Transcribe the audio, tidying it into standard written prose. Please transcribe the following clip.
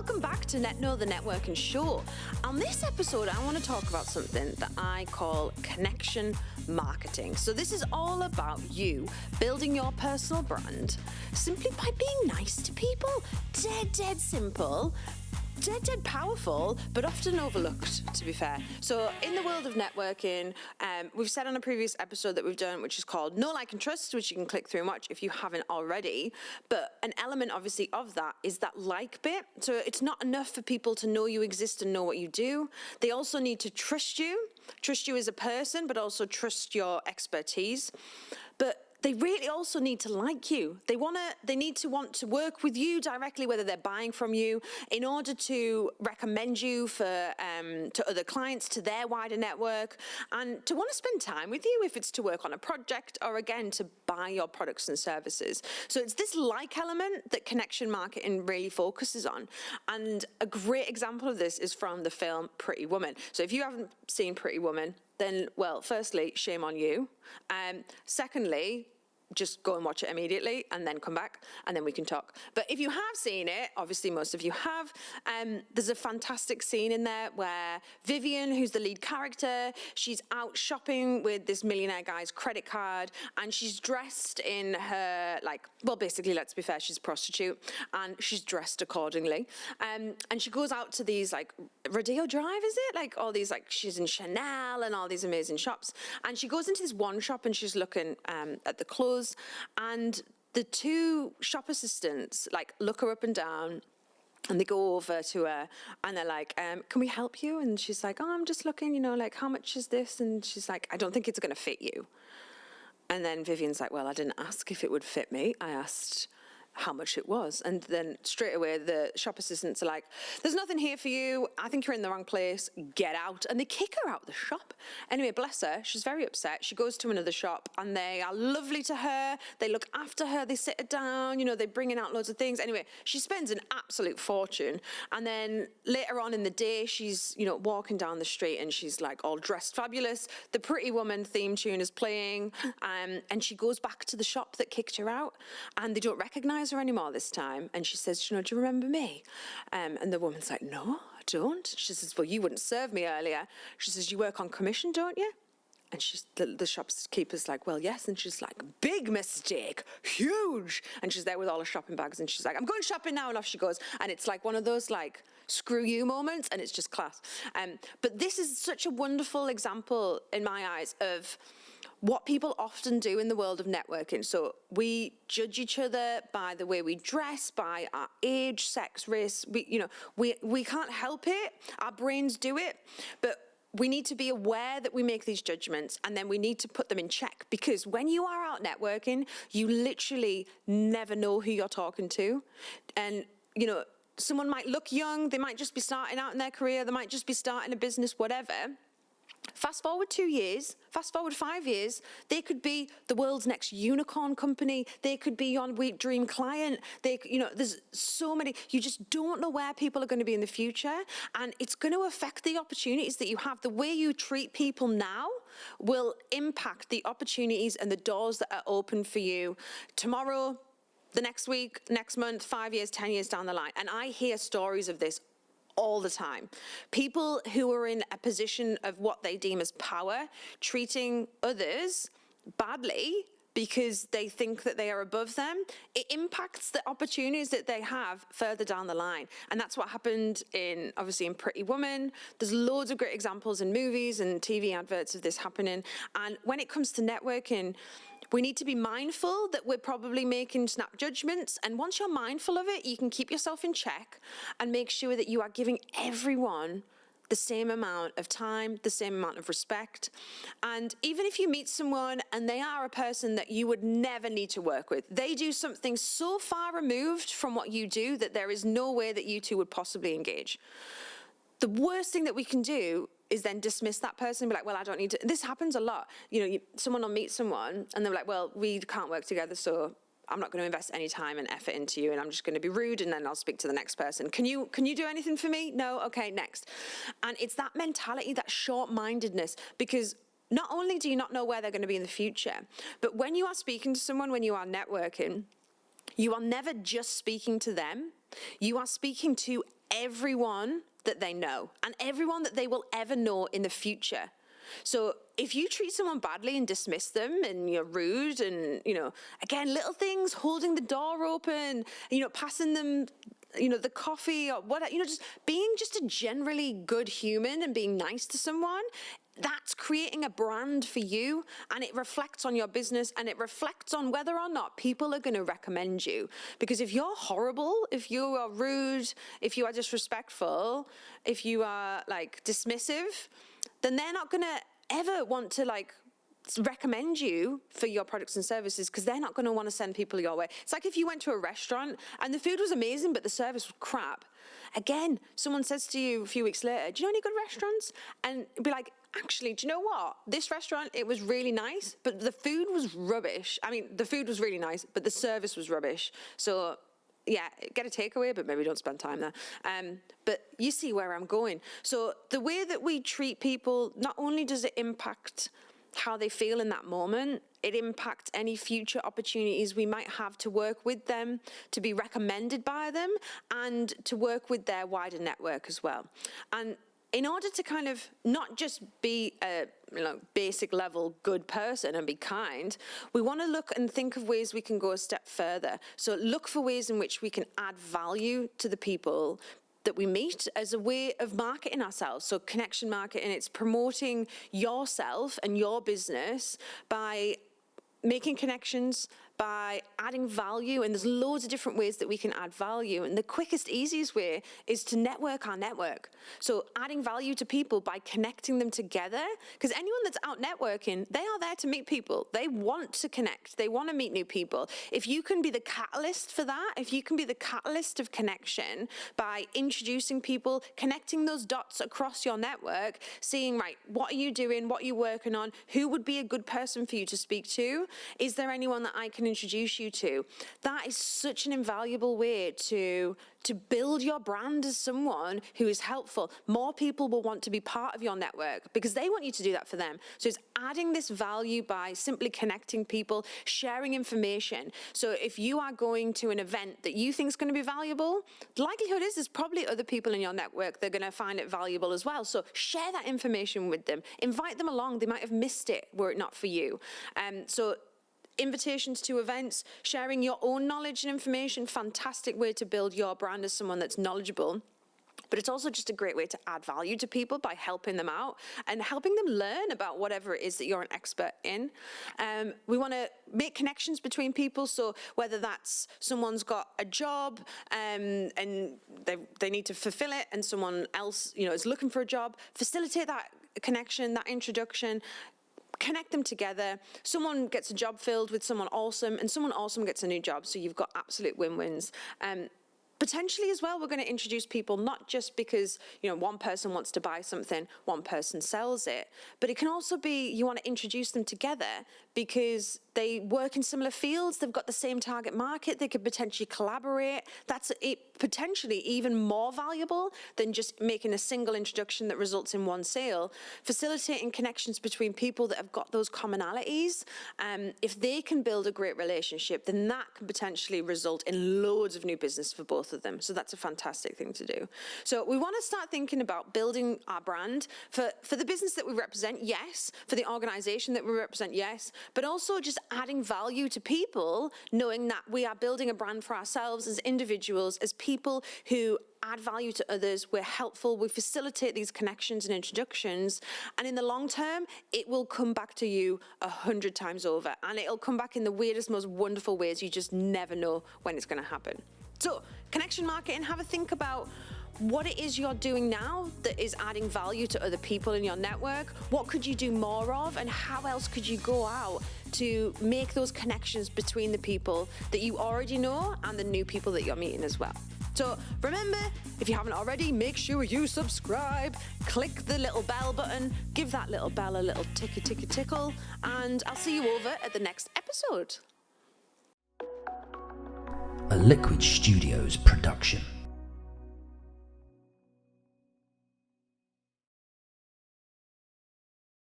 welcome back to NetKno, the networking show. On this episode, I want to talk about something that I call connection marketing. So this is all about you building your personal brand simply by being nice to people. Dead simple. Dead powerful, but often overlooked, to be fair. So in the world of networking, we've said on a previous episode that we've done, which is called Know, Like and Trust, which you can click through and watch if you haven't already. But an element, obviously, of that is that like bit. So it's not enough for people to know you exist and know what you do. They also need to trust you as a person, but also trust your expertise. But they really also need to like you. They need to want to work with you directly, whether they're buying from you, in order to recommend you to other clients, to their wider network, and to want to spend time with you if it's to work on a project or, again, to buy your products and services. So it's this like element that connection marketing really focuses on. And a great example of this is from the film Pretty Woman. So if you haven't seen Pretty Woman, then, well, firstly, shame on you. Secondly, just go and watch it immediately and then come back and then we can talk. But if you have seen it, obviously most of you have, there's a fantastic scene in there where Vivian, who's the lead character, she's out shopping with this millionaire guy's credit card, and she's dressed in her, basically, let's be fair, she's a prostitute, and she's dressed accordingly. And she goes out to these, Rodeo Drive, is it? All these, she's in Chanel and all these amazing shops. And she goes into this one shop and she's looking at the clothes, and the two shop assistants look her up and down, and they go over to her and they're like, can we help you? And she's like, oh, I'm just looking, how much is this? And she's like, I don't think it's going to fit you. And then Vivian's like, well, I didn't ask if it would fit me. I asked how much it was. And then straight away the shop assistants are like, there's nothing here for you. I think you're in the wrong place. Get out. And they kick her out of the shop. Anyway, bless her. She's very upset. She goes to another shop and they are lovely to her. They look after her. They sit her down. They're bringing out loads of things. Anyway, she spends an absolute fortune. And then later on in the day, she's, walking down the street and she's all dressed fabulous. The Pretty Woman theme tune is playing. And she goes back to the shop that kicked her out, and they don't recognize her anymore this time. And she says, do you remember me? And the woman's like, no, I don't. She says, well, you wouldn't serve me earlier. She says, you work on commission, don't you? And the shopkeeper's like, well, yes. And she's like, big mistake, huge. And she's there with all her shopping bags and she's like, I'm going shopping now. And off she goes. And it's one of those screw you moments, and it's just class. But this is such a wonderful example in my eyes of what people often do in the world of networking. So we judge each other by the way we dress, by our age, sex, race. We can't help it. Our brains do it. But we need to be aware that we make these judgments, and then we need to put them in check, because when you are out networking, you literally never know who you're talking to. And, someone might look young. They might just be starting out in their career. They might just be starting a business, whatever. Fast forward 2 years, fast forward 5 years, they could be the world's next unicorn company. They could be your dream client. There's so many. You just don't know where people are going to be in the future, and it's going to affect the opportunities that you have. The way you treat people now will impact the opportunities and the doors that are open for you tomorrow, the next week, next month, 5 years, 10 years down the line. And I hear stories of this all the time. People who are in a position of what they deem as power, treating others badly because they think that they are above them. It impacts the opportunities that they have further down the line. And that's what happened obviously in Pretty Woman. There's loads of great examples in movies and TV adverts of this happening. And when it comes to networking, we need to be mindful that we're probably making snap judgments. And once you're mindful of it, you can keep yourself in check and make sure that you are giving everyone the same amount of time, the same amount of respect. And even if you meet someone and they are a person that you would never need to work with, they do something so far removed from what you do that there is no way that you two would possibly engage. The worst thing that we can do is then dismiss that person and be like, well, I don't need to. This happens a lot. Someone will meet someone and they're like, well, we can't work together, so I'm not going to invest any time and effort into you, and I'm just going to be rude, and then I'll speak to the next person. Can you do anything for me? No? Okay, next. And it's that mentality, that short-mindedness, because not only do you not know where they're going to be in the future, but when you are speaking to someone, when you are networking, you are never just speaking to them. You are speaking to everyone that they know and everyone that they will ever know in the future. So if you treat someone badly and dismiss them and you're rude and, again, little things, holding the door open, passing them, the coffee or whatever, just being just a generally good human and being nice to someone, that's creating a brand for you, and it reflects on your business, and it reflects on whether or not people are going to recommend you. Because if you're horrible, if you are rude, if you are disrespectful, if you are dismissive, then they're not going to ever want to recommend you for your products and services, because they're not going to want to send people your way. It's like if you went to a restaurant and the food was amazing but the service was crap. Again, someone says to you a few weeks later, do you know any good restaurants? And be like, actually, do you know what? This restaurant, it was really nice, but the food was rubbish. I mean, the food was really nice, but the service was rubbish. So yeah, get a takeaway, but maybe don't spend time there. But you see where I'm going. So the way that we treat people, not only does it impact how they feel in that moment, it impacts any future opportunities we might have to work with them, to be recommended by them, and to work with their wider network as well. And in order to kind of not just be a basic level good person and be kind, we want to look and think of ways we can go a step further. So look for ways in which we can add value to the people that we meet as a way of marketing ourselves. So connection marketing, it's promoting yourself and your business by making connections, by adding value, and there's loads of different ways that we can add value. And the quickest, easiest way is to network our network. So adding value to people by connecting them together, because anyone that's out networking, they are there to meet people. They want to connect. They want to meet new people. If you can be the catalyst for that, if you can be the catalyst of connection by introducing people, connecting those dots across your network, seeing, right, what are you doing? What are you working on? Who would be a good person for you to speak to? Is there anyone that I can introduce you to? That is such an invaluable way to build your brand as someone who is helpful. More people will want to be part of your network because they want you to do that for them. So it's adding this value by simply connecting people, sharing information. So if you are going to an event that you think is going to be valuable, the likelihood is there's probably other people in your network that are going to find it valuable as well. So share that information with them. Invite them along. They might have missed it were it not for you. So invitations to events, sharing your own knowledge and information, fantastic way to build your brand as someone that's knowledgeable. But it's also just a great way to add value to people by helping them out and helping them learn about whatever it is that you're an expert in. We want to make connections between people. So whether that's someone's got a job and they need to fulfill it, and someone else, is looking for a job, facilitate that connection, that introduction. Connect them together. Someone gets a job filled with someone awesome, and someone awesome gets a new job. So you've got absolute win-wins. Potentially as well, we're going to introduce people not just because, one person wants to buy something, one person sells it, but it can also be you want to introduce them together because they work in similar fields, they've got the same target market, they could potentially collaborate. That's potentially even more valuable than just making a single introduction that results in one sale. Facilitating connections between people that have got those commonalities, if they can build a great relationship, then that can potentially result in loads of new business for both of them. So that's a fantastic thing to do. So we want to start thinking about building our brand for the business that we represent, yes, for the organization that we represent, yes, but also just adding value to people, knowing that we are building a brand for ourselves as individuals, as people who add value to others, we're helpful, we facilitate these connections and introductions, and in the long term, it will come back to you 100 times over, and it'll come back in the weirdest, most wonderful ways. You just never know when it's going to happen. So, connection marketing, have a think about what it is you're doing now that is adding value to other people in your network. What could you do more of, and how else could you go out to make those connections between the people that you already know and the new people that you're meeting as well. So remember, if you haven't already, make sure you subscribe, click the little bell button, give that little bell a little tickle, and I'll see you over at the next episode. A Liquid Studios production.